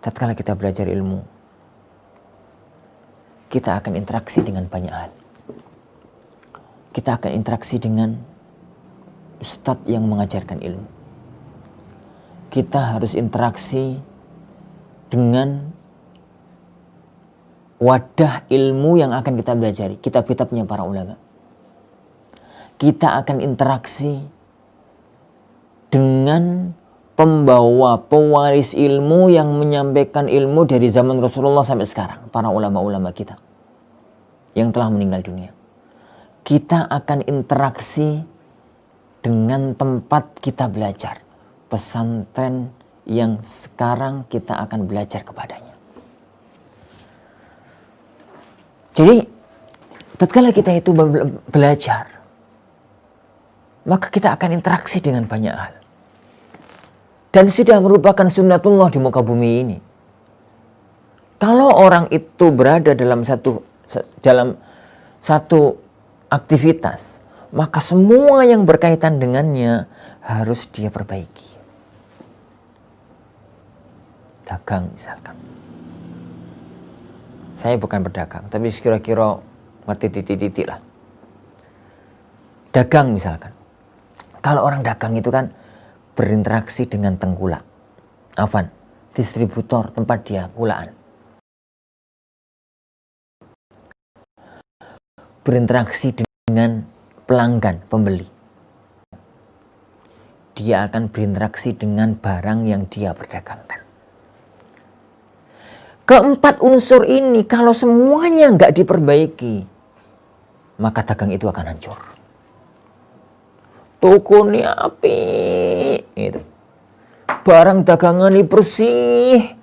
tatkala kita belajar ilmu, kita akan interaksi dengan banyak hal. Kita akan interaksi dengan ustadz yang mengajarkan ilmu. Kita harus interaksi dengan wadah ilmu yang akan kita pelajari, kitab-kitabnya para ulama. Kita akan interaksi dengan pembawa, pewaris ilmu yang menyampaikan ilmu dari zaman Rasulullah sampai sekarang, para ulama-ulama kita yang telah meninggal dunia. Kita akan interaksi dengan tempat kita belajar, pesantren yang sekarang kita akan belajar kepadanya. Jadi, tatkala kita itu belajar, maka kita akan interaksi dengan banyak hal. Dan sudah merupakan sunnatullah di muka bumi ini. Kalau orang itu berada dalam satu aktivitas, maka semua yang berkaitan dengannya harus dia perbaiki. Dagang misalkan. Saya bukan pedagang, tapi kira-kira ngerti titik-titik lah. Dagang misalkan. Kalau orang dagang itu kan berinteraksi dengan tengkulak. Distributor tempat dia kulaan. Berinteraksi dengan pelanggan, pembeli. Dia akan berinteraksi dengan barang yang dia perdagangkan. Keempat unsur ini kalau semuanya nggak diperbaiki, maka dagang itu akan hancur. Toko ini api, gitu. Barang dagangan ini bersih,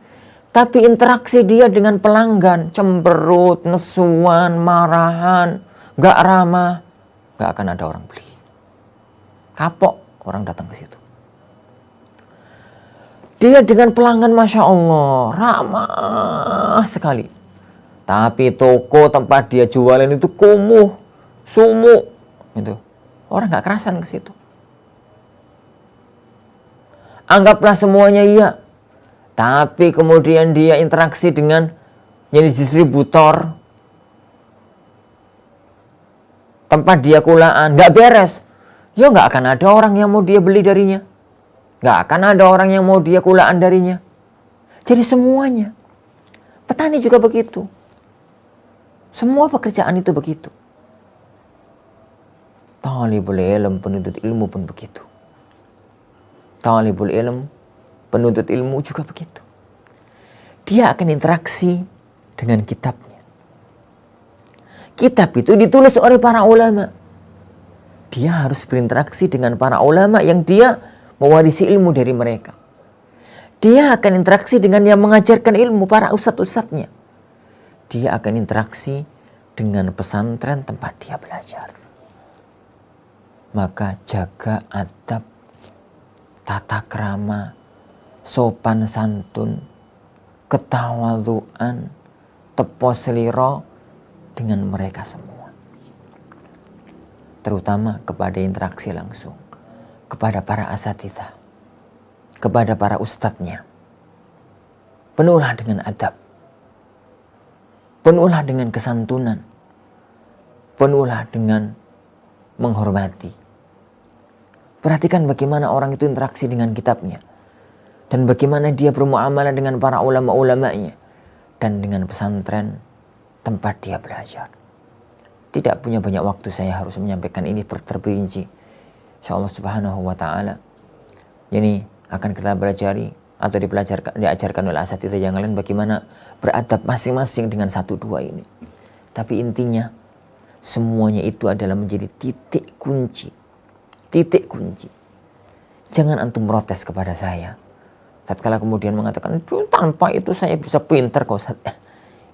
tapi interaksi dia dengan pelanggan cemberut, nesuan, marahan, nggak ramah, nggak akan ada orang beli. Kapok orang datang ke situ. Dia dengan pelanggan Masya Allah ramah sekali. Tapi toko tempat dia jualan itu kumuh, sumuk, gitu. Orang nggak kerasan ke situ. Anggaplah semuanya iya. Tapi kemudian dia interaksi dengan jadi distributor. Tempat dia kulaan, nggak beres. Ya nggak akan ada orang yang mau dia beli darinya. Nggak akan ada orang yang mau dia kulaan darinya. Jadi semuanya. Petani juga begitu. Semua pekerjaan itu begitu. Talibul ilm, penuntut ilmu pun begitu. Talibul ilm, penuntut ilmu juga begitu. Dia akan interaksi dengan kitabnya. Kitab itu ditulis oleh para ulama. Dia harus berinteraksi dengan para ulama yang dia mewarisi ilmu dari mereka. Dia akan interaksi dengan yang mengajarkan ilmu, para ustadz-ustadznya. Dia akan interaksi dengan pesantren tempat dia belajar. Maka jaga adab, tata krama, sopan santun, ketawaduan, tepo seliro dengan mereka semua. Terutama kepada interaksi langsung, kepada para asatidz, kepada para ustadznya. Penuhlah dengan adab, penuhlah dengan kesantunan, penuhlah dengan menghormati. Perhatikan bagaimana orang itu interaksi dengan kitabnya. Dan bagaimana dia bermuamalah dengan para ulama-ulamanya. Dan dengan pesantren tempat dia belajar. Tidak punya banyak waktu saya harus menyampaikan ini terperinci. InsyaAllah subhanahu wa ta'ala. Ini akan kita pelajari atau diajarkan oleh asatidz yang lain bagaimana beradab masing-masing dengan satu dua ini. Tapi intinya semuanya itu adalah menjadi titik kunci. Titik kunci. Jangan antum protes kepada saya. Tatkala kemudian mengatakan, tanpa itu saya bisa pintar kok Ustaz.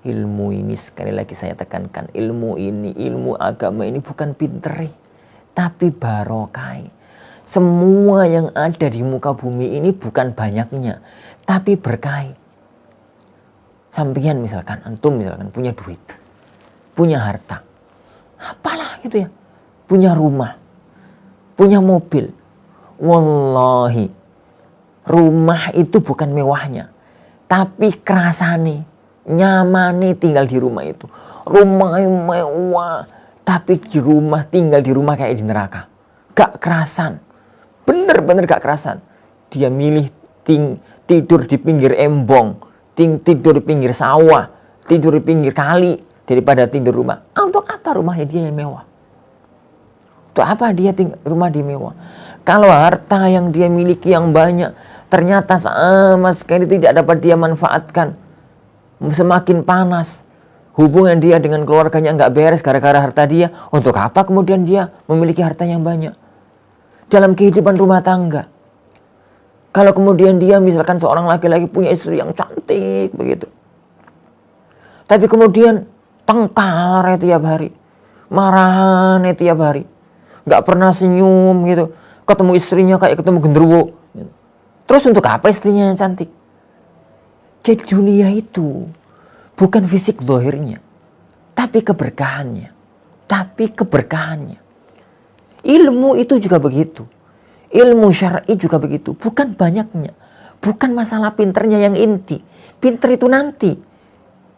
Ilmu ini sekali lagi saya tekankan. Ilmu ini, ilmu agama ini bukan pinter. Tapi barokah. Semua yang ada di muka bumi ini bukan banyaknya. Tapi berkah. Sampeyan misalkan, antum misalkan punya duit. Punya harta. Apalah gitu ya. Punya rumah. Punya mobil. Wallahi, rumah itu bukan mewahnya. tapi kerasane, nyamane tinggal di rumah itu. Rumahnya mewah, tapi di rumah, tinggal di rumah kayak di neraka. Gak kerasan, bener-bener gak kerasan. Dia milih tidur di pinggir embong, tidur di pinggir sawah, tidur di pinggir kali, daripada tidur rumah. Untuk apa rumahnya dia yang mewah? Untuk apa dia rumah dia mewah? Kalau harta yang dia miliki yang banyak, ternyata sama sekali tidak dapat dia manfaatkan. Semakin panas hubungan dia dengan keluarganya, nggak beres gara-gara harta dia. Untuk apa kemudian dia memiliki harta yang banyak? Dalam kehidupan rumah tangga, kalau kemudian dia misalkan seorang laki-laki punya istri yang cantik begitu, tapi kemudian tengkar tiap hari, marahan tiap hari, nggak pernah senyum gitu, ketemu istrinya kayak ketemu genderuwo gitu. Terus untuk apa istrinya yang cantik? Jadi dunia itu bukan fisik zahirnya, tapi keberkahannya. Ilmu itu juga begitu. Ilmu syar'i juga begitu. Bukan banyaknya. Bukan masalah pinternya yang inti. Pinter itu nanti.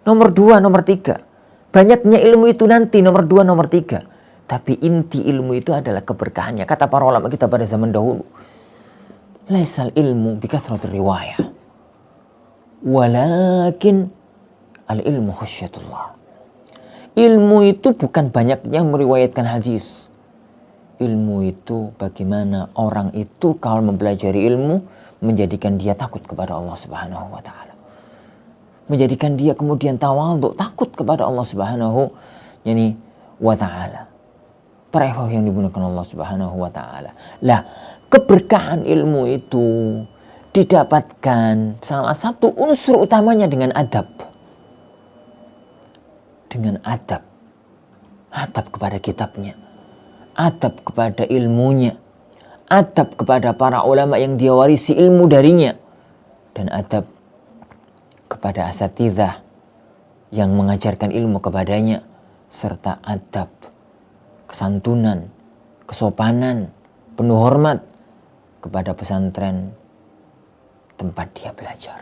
Nomor 2, nomor 3. Banyaknya ilmu itu nanti. Nomor 2, nomor 3. Tapi inti ilmu itu adalah keberkahannya. Kata para ulama kita pada zaman dahulu. Laisal ilmu bikathratir riwayah. Walakin al-ilmu khasyatullah. Ilmu itu bukan banyaknya meriwayatkan hadis. Ilmu itu bagaimana orang itu kalau mempelajari ilmu menjadikan dia takut kepada Allah Subhanahu wa taala. Menjadikan dia kemudian tawadhu, takut kepada Allah Subhanahu wa taala. Para ikhwah yang dimuliakan Allah Subhanahu wa taala. Lah, keberkahan ilmu itu didapatkan salah satu unsur utamanya dengan adab. Dengan adab. Adab kepada kitabnya. Adab kepada ilmunya, adab kepada para ulama yang dia warisi ilmu darinya, dan adab kepada asatidzah yang mengajarkan ilmu kepadanya, serta adab, kesantunan, kesopanan, penuh hormat kepada pesantren tempat dia belajar.